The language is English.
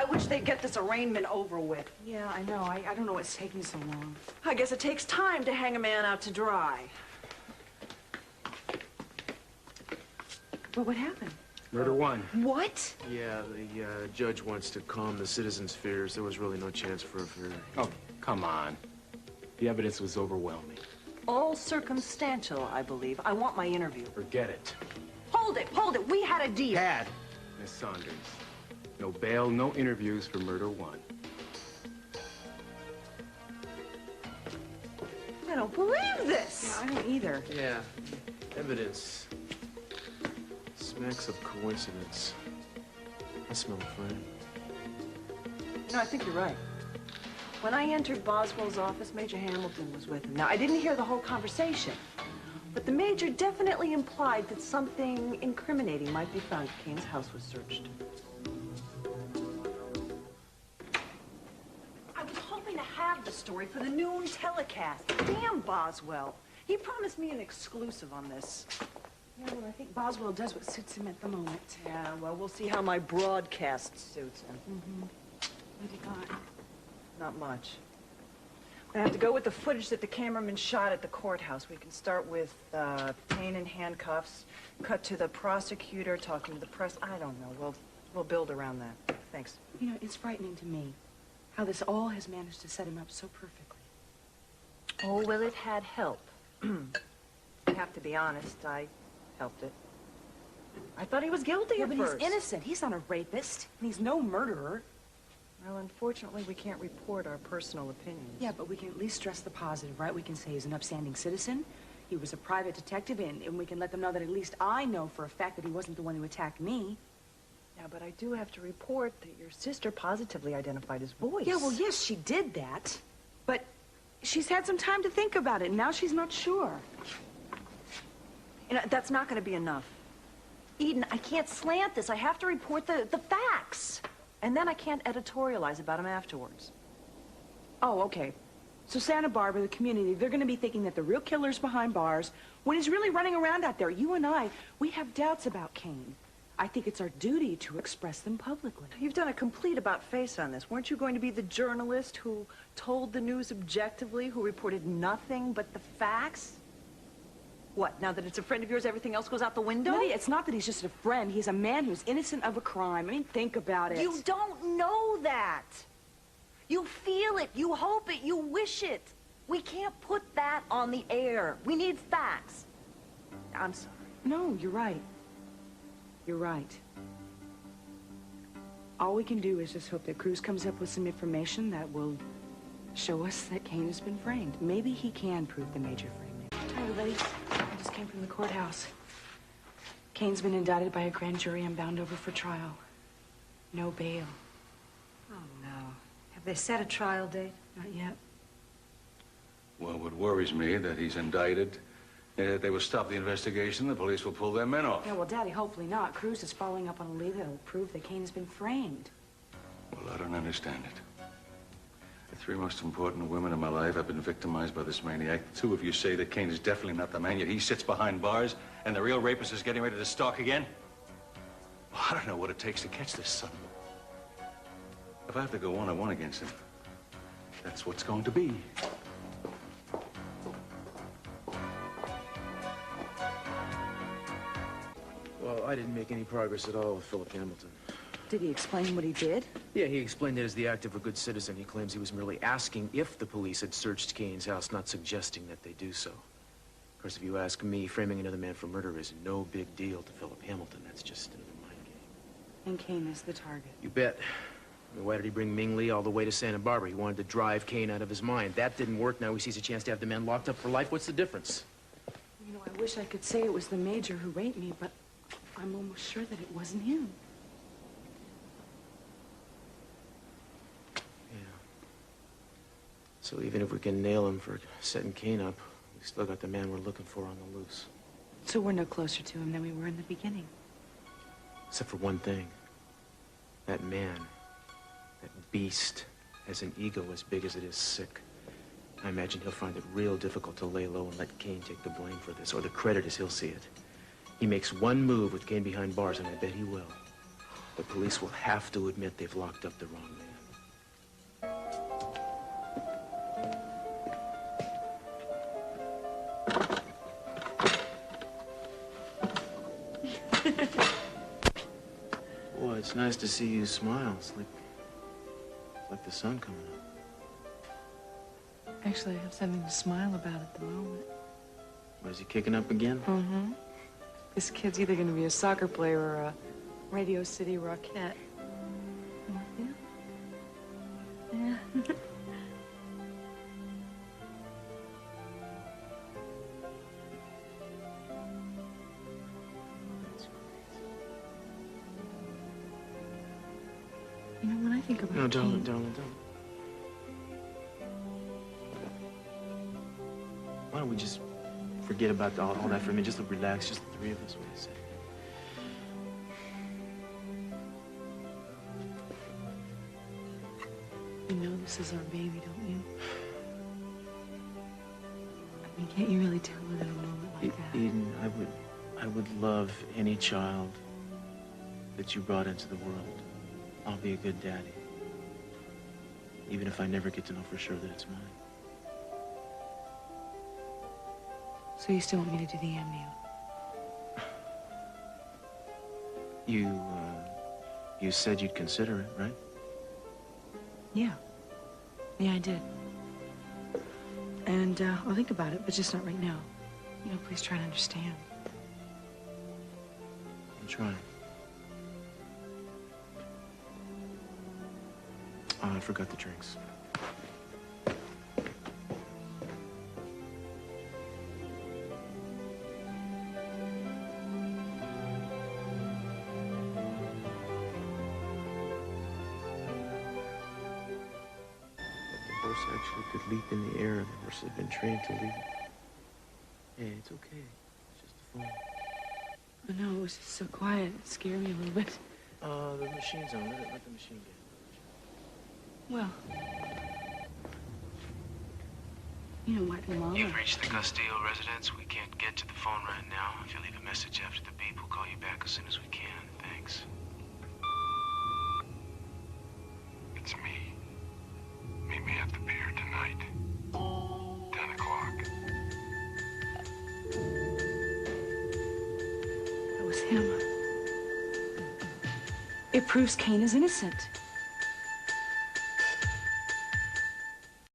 wish they'd get this arraignment over with. Yeah, I know. I don't know what's taking so long. I guess it takes time to hang a man out to dry. But what happened? Murder one. What? Yeah, the judge wants to calm the citizens' fears. There was really no chance for a fair... Oh, come on. The evidence was overwhelming. All circumstantial, I believe. I want my interview. Forget it. Hold it. We had a deal. Had. Miss Saunders. No bail, no interviews for murder one. I don't believe this. Yeah, I don't either. Yeah, evidence. Smacks of coincidence. I smell a friend. No, I think you're right. When I entered Boswell's office, Major Hamilton was with him. Now, I didn't hear the whole conversation, but the Major definitely implied that something incriminating might be found if Kane's house was searched. I was hoping to have the story for the noon telecast. Damn Boswell. He promised me an exclusive on this. Yeah, well, I think Boswell does what suits him at the moment. Yeah, well, we'll see how my broadcast suits him. Mm-hmm. What do you got? Not much. I have to go with the footage that the cameraman shot at the courthouse. We can start with Kane in handcuffs, cut to the prosecutor talking to the press. I don't know. We'll build around that. Thanks. You know, it's frightening to me how this all has managed to set him up so perfectly. Oh, well, it had help. I have to be honest. I helped it. I thought he was guilty at but first. he's innocent. He's not a rapist, and he's no murderer. Well, unfortunately, we can't report our personal opinions. Yeah, but we can at least stress the positive, right? We can say he's an upstanding citizen. He was a private detective, and we can let them know that at least I know for a fact that he wasn't the one who attacked me. Yeah, but I do have to report that your sister positively identified his voice. Yeah, well, yes, she did that. But she's had some time to think about it, and now she's not sure. You know, that's not going to be enough. Eden, I can't slant this. I have to report the facts. And then I can't editorialize about them afterwards. Oh, okay. So Santa Barbara, the community, they're going to be thinking that the real killer's behind bars when he's really running around out there. You and I, we have doubts about Kane. I think it's our duty to express them publicly. You've done a complete about-face on this. Weren't you going to be the journalist who told the news objectively, who reported nothing but the facts? What, now that it's a friend of yours, everything else goes out the window? Lydia, it's not that he's just a friend. He's a man who's innocent of a crime. I mean, think about it. You don't know that. You feel it, you hope it, you wish it. We can't put that on the air. We need facts. I'm sorry. No, you're right. You're right. All we can do is just hope that Cruz comes up with some information that will show us that Kane has been framed. Maybe he can prove the Major framed him. Hi, everybody. I just came from the courthouse. Kane's been indicted by a grand jury and bound over for trial. No bail. Oh, no. Have they set a trial date? Not yet. Well, what worries me that he's indicted. If they will stop the investigation, the police will pull their men off. Yeah, well, Daddy, hopefully not. Cruz is following up on a lead that'll prove that Kane has been framed. Well, I don't understand it. The three most important women in my life have been victimized by this maniac. The two of you say that Kane is definitely not the man, yet he sits behind bars, and the real rapist is getting ready to stalk again? Well, I don't know what it takes to catch this son. If I have to go one-on-one against him, that's what's going to be. Well, I didn't make any progress at all with Philip Hamilton. Did he explain what he did? Yeah, he explained it as the act of a good citizen. He claims he was merely asking if the police had searched Kane's house, not suggesting that they do so. Of course, if you ask me, framing another man for murder is no big deal to Philip Hamilton. That's just another mind game. And Kane is the target. You bet. I mean, why did he bring Ming Lee all the way to Santa Barbara? He wanted to drive Kane out of his mind. That didn't work. Now he sees a chance to have the man locked up for life. What's the difference? You know, I wish I could say it was the Major who raped me, but I'm almost sure that it wasn't him. Yeah. So even if we can nail him for setting Kane up, we still got the man we're looking for on the loose. So we're no closer to him than we were in the beginning. Except for one thing. That man, that beast, has an ego as big as it is sick. I imagine he'll find it real difficult to lay low and let Kane take the blame for this, or the credit as he'll see it. He makes one move with Kane behind bars, and I bet he will. The police will have to admit they've locked up the wrong man. Boy, it's nice to see you smile. It's like the sun coming up. Actually, I have something to smile about at the moment. What, is he kicking up again? Mm-hmm. This kid's either going to be a soccer player or a Radio City Rockette. Yeah. Yeah. You know, when I think about No, darling, Kane- darling, darling. Why don't we just forget about all that for a minute? Just relax, just the three of us. What do you say? You know this is our baby, don't you? I mean, can't you really tell it in a moment like that? Eden, I would love any child that you brought into the world. I'll be a good daddy. Even if I never get to know for sure that it's mine. So you still want me to do the amnio? You said you'd consider it, right? Yeah. Yeah, I did. And I'll think about it, but just not right now. You know, please try to understand. I'm trying. Oh, I forgot the drinks. The horse actually could leap in the air, and the horse had been trained to leap. Hey, it's okay. It's just a phone. Oh, no, it was just so quiet. It scared me a little bit. The machine's on. Let the machine get it. Well, you know what, Mama? You've reached the Castillo residence. We can't get to the phone right now. If you leave a message after the beep, we'll call you back as soon as we can. Thanks. It's me. Meet me at the pier tonight. 10 o'clock. That was him. It proves Kane is innocent.